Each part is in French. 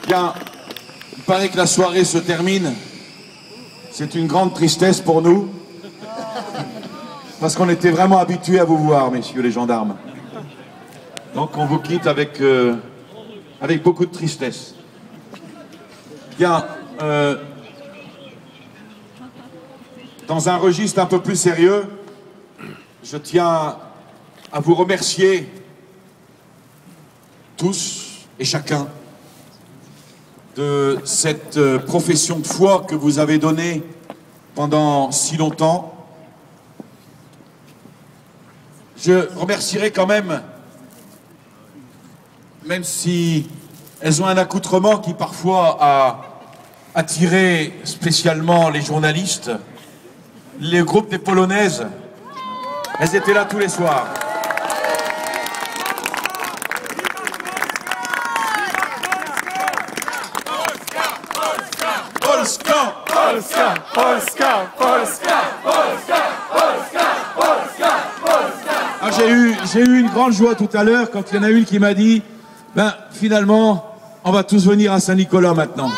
Bien, il paraît que la soirée se termine. C'est une grande tristesse pour nous. Parce qu'on était vraiment habitués à vous voir, messieurs les gendarmes. Donc on vous quitte avec beaucoup de tristesse. Bien, dans un registre un peu plus sérieux, je tiens à vous remercier tous et chacun de cette profession de foi que vous avez donnée pendant si longtemps. Je remercierai quand même si elles ont un accoutrement qui parfois a attiré spécialement les journalistes, les groupes des Polonaises, elles étaient là tous les soirs. Polska, Polska, Polska, Polska, Polska, Polska, Polska, Polska. Ah, j'ai eu une grande joie tout à l'heure quand il y en a une qui m'a dit ben finalement on va tous venir à Saint-Nicolas maintenant.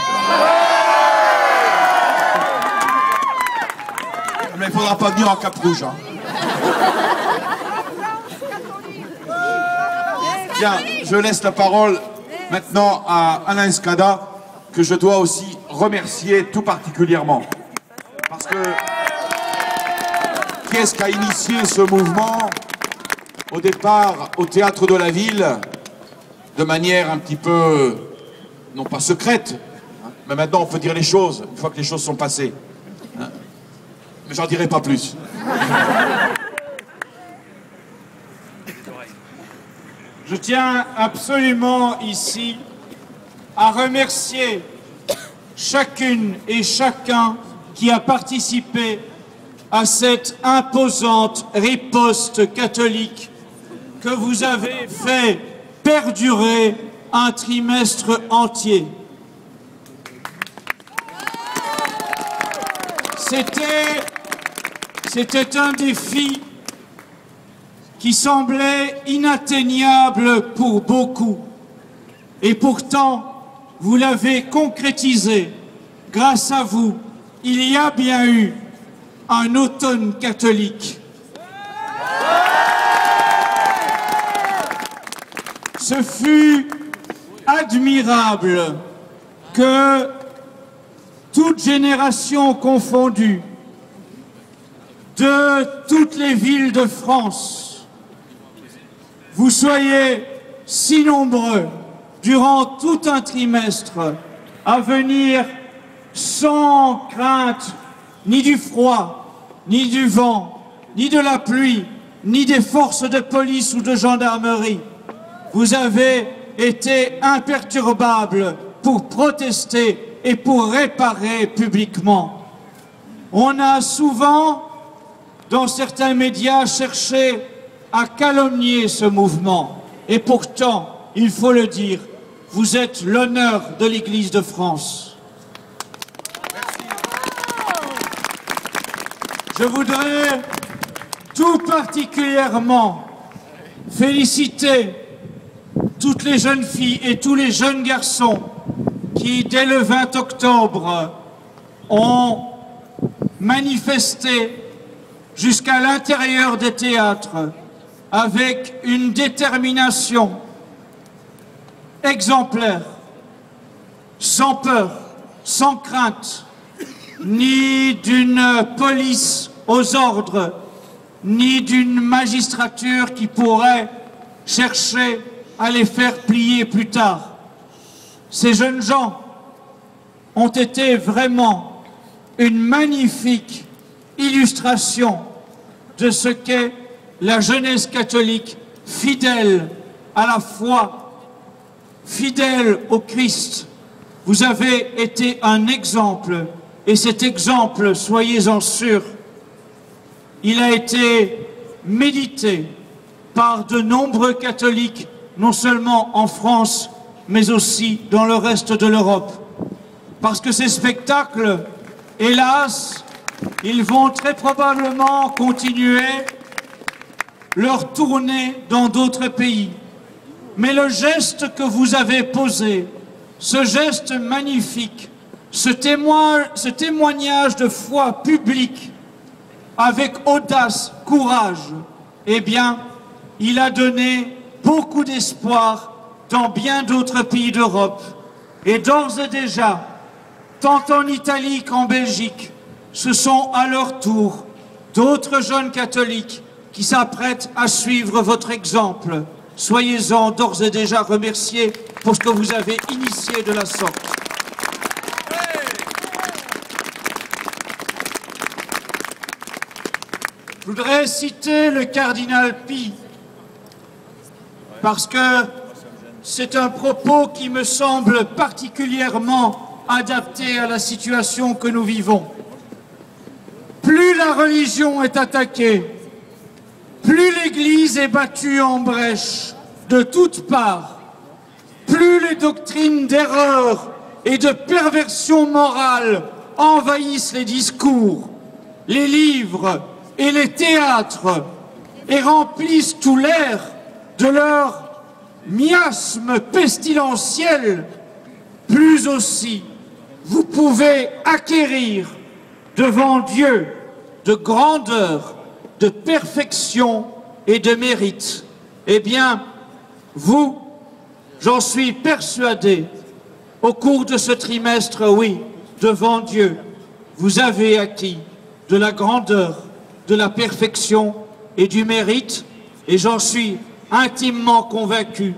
Mais il faudra pas venir en cap rouge. Hein. Bien, je laisse la parole maintenant à Alain Escada, que je dois aussi remercier tout particulièrement. Parce que qui est-ce qui a initié ce mouvement au départ au Théâtre de la Ville, de manière un petit peu, non pas secrète, mais maintenant on peut dire les choses, une fois que les choses sont passées. Mais j'en dirai pas plus. Je tiens absolument ici à remercier chacune et chacun qui a participé à cette imposante riposte catholique que vous avez fait perdurer un trimestre entier. C'était un défi qui semblait inatteignable pour beaucoup. Et pourtant, vous l'avez concrétisé. Grâce à vous, il y a bien eu un automne catholique. Ce fut admirable que, toute génération confondue, de toutes les villes de France, vous soyez si nombreux durant tout un trimestre à venir sans crainte ni du froid, ni du vent, ni de la pluie, ni des forces de police ou de gendarmerie. Vous avez été imperturbables pour protester et pour réparer publiquement. On a souvent, dans certains médias, cherché à calomnier ce mouvement. Et pourtant, il faut le dire, vous êtes l'honneur de l'Église de France. Je voudrais tout particulièrement féliciter toutes les jeunes filles et tous les jeunes garçons qui, dès le 20 octobre, ont manifesté jusqu'à l'intérieur des théâtres avec une détermination exemplaire, sans peur, sans crainte, ni d'une police aux ordres, ni d'une magistrature qui pourrait chercher à les faire plier plus tard. Ces jeunes gens ont été vraiment une magnifique illustration de ce qu'est la jeunesse catholique, fidèle à la foi, fidèle au Christ. Vous avez été un exemple, et cet exemple, soyez-en sûrs, il a été médité par de nombreux catholiques, non seulement en France, mais aussi dans le reste de l'Europe. Parce que ces spectacles, hélas, ils vont très probablement continuer leur tournée dans d'autres pays. Mais le geste que vous avez posé, ce geste magnifique, ce témoignage de foi publique, avec audace, courage, eh bien, il a donné beaucoup d'espoir dans bien d'autres pays d'Europe. Et d'ores et déjà, tant en Italie qu'en Belgique, ce sont à leur tour d'autres jeunes catholiques qui s'apprêtent à suivre votre exemple. Soyez-en d'ores et déjà remerciés pour ce que vous avez initié de la sorte. Je voudrais citer le cardinal Pie, parce que c'est un propos qui me semble particulièrement adapté à la situation que nous vivons. Plus la religion est attaquée, plus l'Église est battue en brèche de toutes parts, plus les doctrines d'erreur et de perversion morale envahissent les discours, les livres et les théâtres et remplissent tout l'air de leur miasme pestilentiel, plus aussi vous pouvez acquérir devant Dieu de grandeur, de perfection et de mérite. Eh bien, vous, j'en suis persuadé, au cours de ce trimestre, oui, devant Dieu, vous avez acquis de la grandeur, de la perfection et du mérite, et j'en suis intimement convaincu,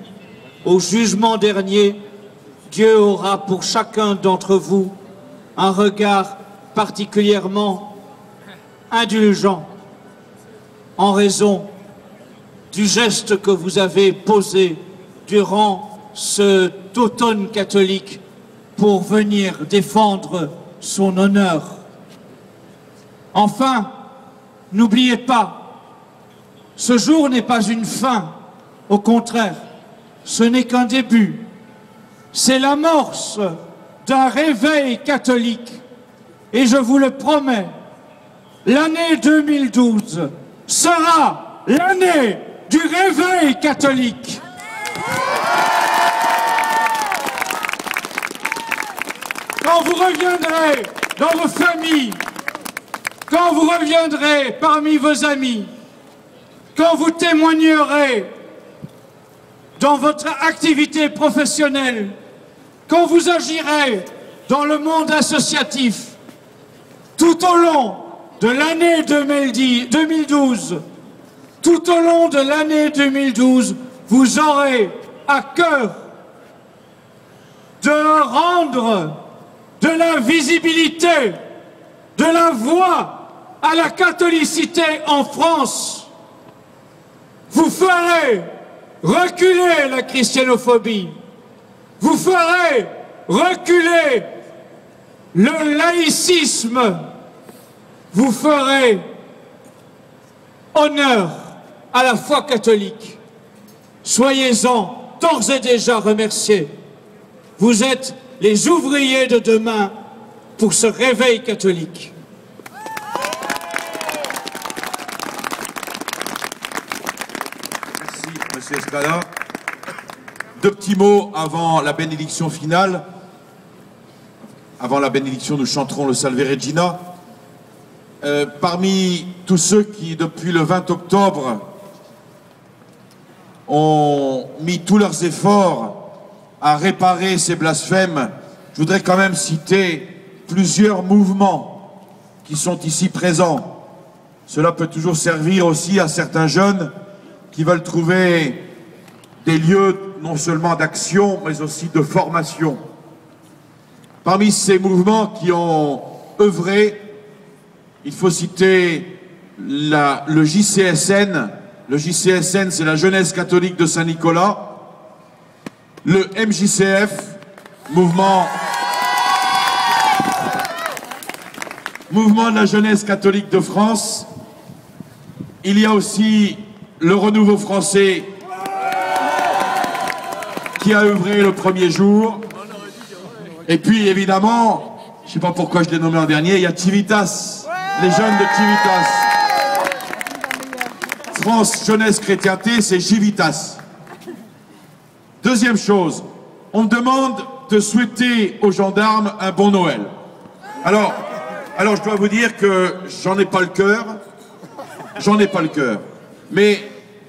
au jugement dernier, Dieu aura pour chacun d'entre vous un regard particulièrement indulgent en raison du geste que vous avez posé durant cet automne catholique pour venir défendre son honneur. Enfin, n'oubliez pas, ce jour n'est pas une fin, au contraire, ce n'est qu'un début. C'est l'amorce d'un réveil catholique. Et je vous le promets, l'année 2012 sera l'année du réveil catholique. Quand vous reviendrez dans vos familles, quand vous reviendrez parmi vos amis, quand vous témoignerez dans votre activité professionnelle, quand vous agirez dans le monde associatif, tout au long de l'année 2012, tout au long de l'année 2012, vous aurez à cœur de rendre de la visibilité, de la voix à la catholicité en France. Vous ferez reculer la christianophobie. Vous ferez reculer le laïcisme. Vous ferez honneur à la foi catholique. Soyez-en d'ores et déjà remerciés. Vous êtes les ouvriers de demain pour ce réveil catholique. Merci, Monsieur Estrada. Deux petits mots avant la bénédiction finale. Avant la bénédiction, nous chanterons le Salve Regina. Parmi tous ceux qui, depuis le 20 octobre, ont mis tous leurs efforts à réparer ces blasphèmes, je voudrais quand même citer plusieurs mouvements qui sont ici présents. Cela peut toujours servir aussi à certains jeunes qui veulent trouver des lieux non seulement d'action, mais aussi de formation. Parmi ces mouvements qui ont œuvré, il faut citer le JCSN. Le JCSN, c'est la Jeunesse catholique de Saint-Nicolas. Le MJCF, mouvement de la jeunesse catholique de France. Il y a aussi le Renouveau français qui a œuvré le premier jour. Et puis évidemment, je ne sais pas pourquoi je l'ai nommé en dernier, il y a Civitas, les jeunes de Civitas. France Jeunesse Chrétienté, c'est Civitas. Deuxième chose, on me demande de souhaiter aux gendarmes un bon Noël. Alors je dois vous dire que j'en ai pas le cœur. J'en ai pas le cœur. Mais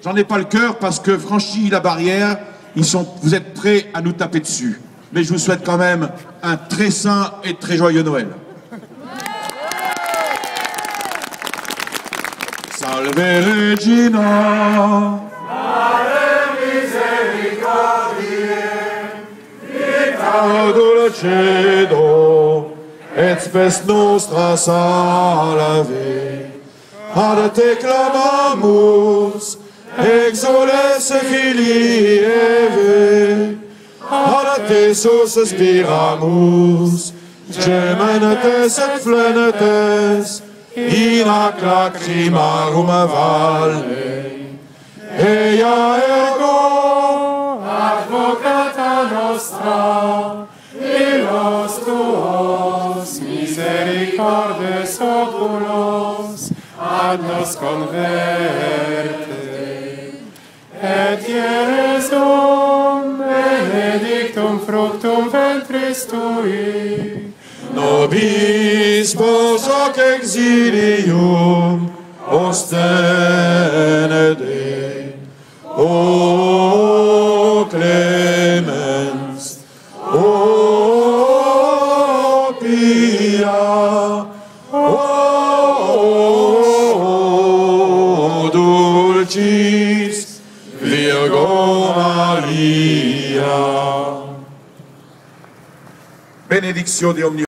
j'en ai pas le cœur parce que franchi la barrière, vous êtes prêts à nous taper dessus. Mais je vous souhaite quand même un très saint et très joyeux Noël. Salve Regina, Mare misericordiae, vita dulcedo, et spes nostra salve. Ad te clamamus, exoles filii Eve, ad te suspiramus, gemenetes et flenetes, in ac lacrimarum valle. Ea ergo, advocata nostra, illos tuos misericordes oculos, ad nos converte. Et Jesum benedictum fructum ventris tui, nobis vos hoc exilium ostenede. O clemens, o pia, o dulcis Virgo Maria. Benedictio de omnibus.